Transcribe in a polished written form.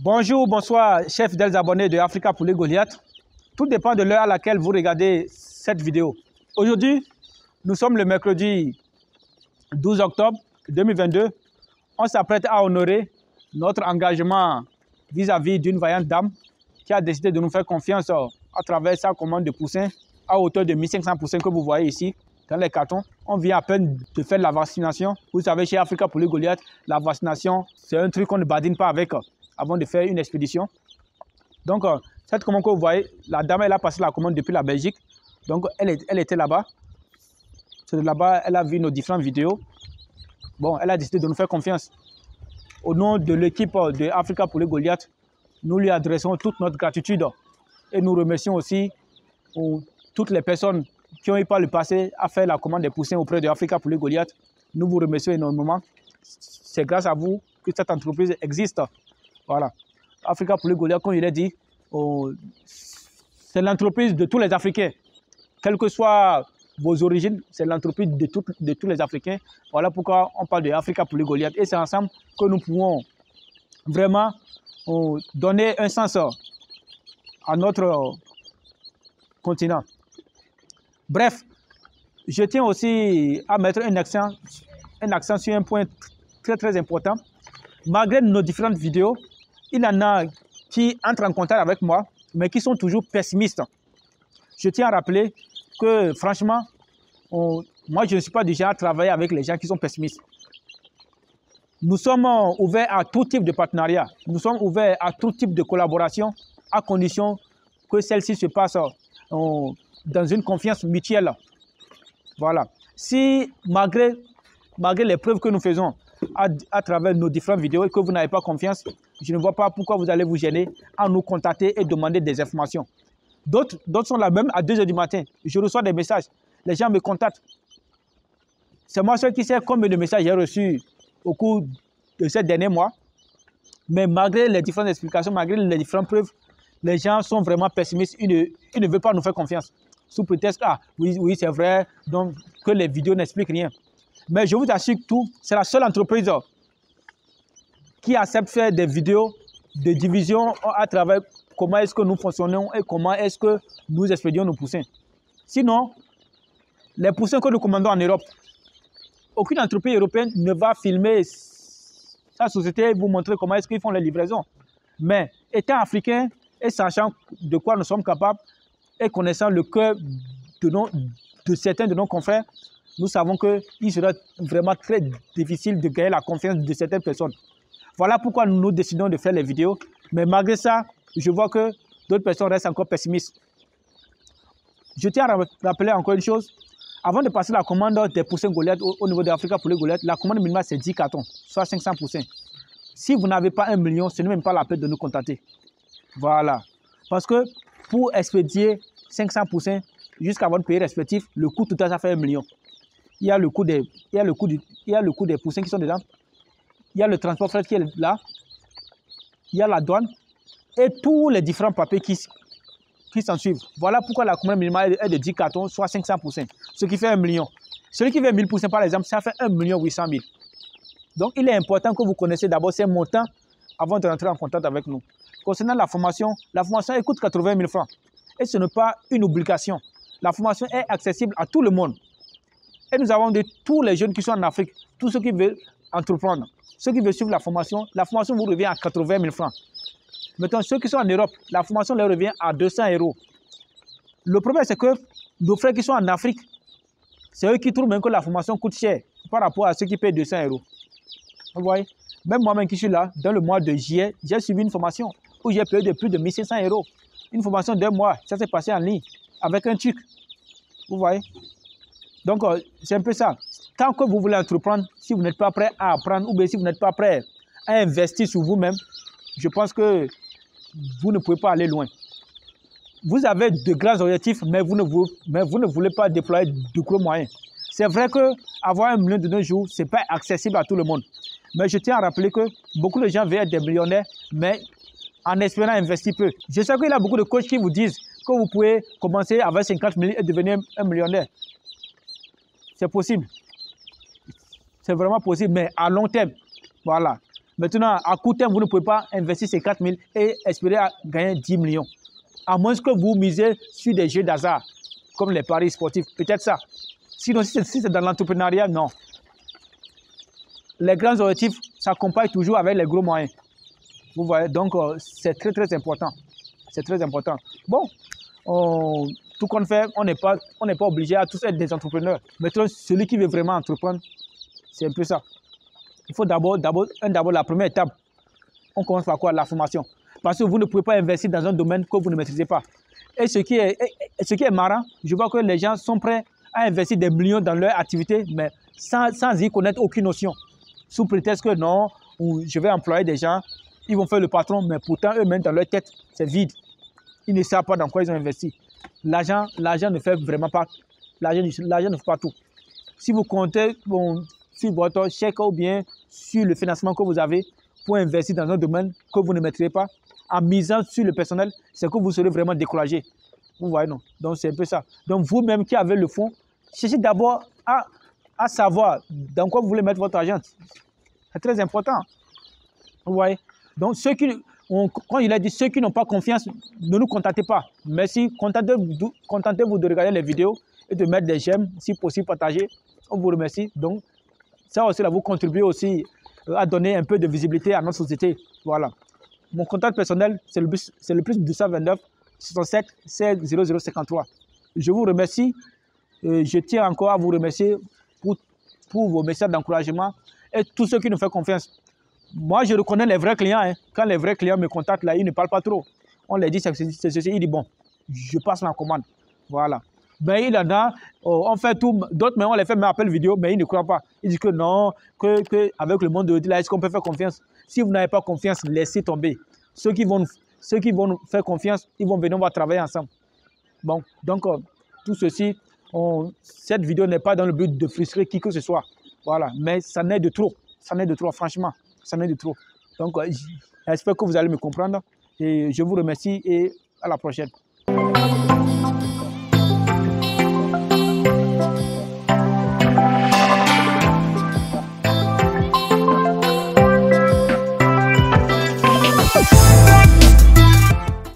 Bonjour, bonsoir, chers fidèles abonnés de Africa Poulet Goliath. Tout dépend de l'heure à laquelle vous regardez cette vidéo. Aujourd'hui, nous sommes le mercredi 12 octobre 2022. On s'apprête à honorer notre engagement vis-à-vis d'une vaillante dame qui a décidé de nous faire confiance à travers sa commande de poussins à hauteur de 1500 poussins que vous voyez ici dans les cartons. On vient à peine de faire la vaccination. Vous savez, chez Africa Poulet Goliath, la vaccination, c'est un truc qu'on ne badine pas avec avant de faire une expédition. Donc, cette commande que vous voyez, la dame, elle a passé la commande depuis la Belgique. Donc, elle était là-bas. C'est de là-bas, elle a vu nos différentes vidéos. Bon, elle a décidé de nous faire confiance. Au nom de l'équipe de Africa Poulet Goliath, nous lui adressons toute notre gratitude. Et nous remercions aussi toutes les personnes qui ont eu par le passé à faire la commande des poussins auprès de Africa Poulet Goliath. Nous vous remercions énormément. C'est grâce à vous que cette entreprise existe. Voilà. Africa Poulet Goliath, comme il a dit, c'est l'entreprise de tous les Africains. Quelles que soient vos origines, c'est l'entreprise de tous les Africains. Voilà pourquoi on parle de Africa Poulet Goliath. Et c'est ensemble que nous pouvons vraiment donner un sens à notre continent. Bref, je tiens aussi à mettre un accent sur un point très important. Malgré nos différentes vidéos, il y en a qui entrent en contact avec moi, mais qui sont toujours pessimistes. Je tiens à rappeler que, franchement, moi, je ne suis pas du genre à travailler avec les gens qui sont pessimistes. Nous sommes ouverts à tout type de partenariat. Nous sommes ouverts à tout type de collaboration, à condition que celle-ci se passe dans une confiance mutuelle. Voilà. Si, malgré les preuves que nous faisons à travers nos différentes vidéos et que vous n'avez pas confiance, je ne vois pas pourquoi vous allez vous gêner à nous contacter et demander des informations. D'autres sont là même à 2 h du matin. Je reçois des messages. Les gens me contactent. C'est moi seul qui sais combien de messages j'ai reçus au cours de ces derniers mois. Mais malgré les différentes explications, malgré les différentes preuves, les gens sont vraiment pessimistes. Ils ne veulent pas nous faire confiance. Sous prétexte, oui, c'est vrai, donc que les vidéos n'expliquent rien. Mais je vous assure que c'est la seule entreprise qui accepte de faire des vidéos de division à travers comment est-ce que nous fonctionnons et comment est-ce que nous expédions nos poussins. Sinon, les poussins que nous commandons en Europe, aucune entreprise européenne ne va filmer sa société et vous montrer comment est-ce qu'ils font les livraisons. Mais étant africain et sachant de quoi nous sommes capables et connaissant le cœur de certains de nos confrères, nous savons qu'il sera vraiment très difficile de gagner la confiance de certaines personnes. Voilà pourquoi nous décidons de faire les vidéos. Mais malgré ça, je vois que d'autres personnes restent encore pessimistes. Je tiens à rappeler encore une chose. Avant de passer la commande des poussins Goliath au niveau de Africa Poulet Goliath, la commande minimale c'est 10 cartons, soit 500 poussins. Si vous n'avez pas 1 million, ce n'est même pas la peine de nous contacter. Voilà. Parce que pour expédier 500 poussins jusqu'à votre pays respectif, le coût total ça fait 1 million. Il y a le coût des poussins qui sont dedans. Il y a le transport fret qui est là. Il y a la douane. Et tous les différents papiers qui s'en suivent. Voilà pourquoi la commande minimale est de 10 cartons, soit 500 poussins. Ce qui fait 1 million. Celui qui fait 1000 poussins, par exemple, ça fait 1 800 000. Donc, il est important que vous connaissiez d'abord ces montants avant de rentrer en contact avec nous. Concernant la formation elle coûte 80 000 francs. Et ce n'est pas une obligation. La formation est accessible à tout le monde. Et nous avons de tous les jeunes qui sont en Afrique, tous ceux qui veulent entreprendre, ceux qui veulent suivre la formation vous revient à 80 000 francs. Maintenant, ceux qui sont en Europe, la formation leur revient à 200 €. Le problème, c'est que nos frères qui sont en Afrique, c'est eux qui trouvent même que la formation coûte cher par rapport à ceux qui payent 200 €. Vous voyez? Même moi-même qui suis là, dans le mois de juillet, j'ai suivi une formation où j'ai payé de plus de 1500 €. Une formation d'1 mois, ça s'est passé en ligne avec un truc. Vous voyez? Donc, c'est un peu ça. Tant que vous voulez entreprendre, si vous n'êtes pas prêt à apprendre ou bien si vous n'êtes pas prêt à investir sur vous-même, je pense que vous ne pouvez pas aller loin. Vous avez de grands objectifs, mais vous ne voulez pas déployer de gros moyens. C'est vrai qu'avoir 1 million de nos jours, ce n'est pas accessible à tout le monde. Mais je tiens à rappeler que beaucoup de gens veulent être des millionnaires, mais en espérant investir peu. Je sais qu'il y a beaucoup de coachs qui vous disent que vous pouvez commencer avec 50 000 et devenir un millionnaire. C'est possible. C'est vraiment possible, mais à long terme. Voilà. Maintenant, à court terme, vous ne pouvez pas investir ces 4 000 et espérer gagner 10 millions. À moins que vous misez sur des jeux d'hasard, comme les paris sportifs. Peut-être ça. Sinon, si c'est dans l'entrepreneuriat, non. Les grands objectifs s'accompagnent toujours avec les gros moyens. Vous voyez, donc c'est très, très important. C'est très important. Bon, tout qu'on fait, on n'est pas obligé à tous être des entrepreneurs. Maintenant, celui qui veut vraiment entreprendre, c'est un peu ça. Il faut d'abord la première étape. On commence par quoi? La formation. Parce que vous ne pouvez pas investir dans un domaine que vous ne maîtrisez pas. Et ce qui est marrant, je vois que les gens sont prêts à investir des millions dans leur activité, mais sans y connaître aucune notion. Sous prétexte que non, je vais employer des gens, ils vont faire le patron, mais pourtant eux-mêmes dans leur tête, c'est vide. Ils ne savent pas dans quoi ils ont investi. L'argent ne fait vraiment pas. L'argent ne fait pas tout. Si vous comptez sur votre chèque ou bien sur le financement que vous avez pour investir dans un domaine que vous ne maîtrisez pas, en misant sur le personnel, c'est que vous serez vraiment découragé. Vous voyez, non? Donc, c'est un peu ça. Donc, vous-même qui avez le fonds, cherchez d'abord à savoir dans quoi vous voulez mettre votre argent. C'est très important. Vous voyez? Donc, quand il a dit ceux qui n'ont pas confiance, ne nous contactez pas. Merci. Contentez-vous de regarder les vidéos et de mettre des j'aime, si possible, partager. On vous remercie. Donc, ça aussi, là, vous contribuez aussi à donner un peu de visibilité à notre société. Voilà. Mon contact personnel, c'est le plus 229 67 16 0053. Je vous remercie. Je tiens encore à vous remercier pour vos messages d'encouragement et tous ceux qui nous font confiance. Moi, je reconnais les vrais clients. Hein. Quand les vrais clients me contactent, là, ils ne parlent pas trop. On leur dit c'est ceci, ils disent bon, je passe ma commande. Voilà. Ben, il y en a, on fait tout, d'autres, mais on les fait même appel vidéo, mais ils ne croient pas. Ils disent que non, avec le monde de là, est-ce qu'on peut faire confiance? Si vous n'avez pas confiance, laissez tomber. Ceux qui vont nous faire confiance, ils vont venir, on va travailler ensemble. Bon, donc, tout ceci, cette vidéo n'est pas dans le but de frustrer qui que ce soit. Voilà, mais ça n'est de trop. Ça n'est de trop, franchement. Ça n'est de trop. Donc, j'espère que vous allez me comprendre. Et je vous remercie et à la prochaine.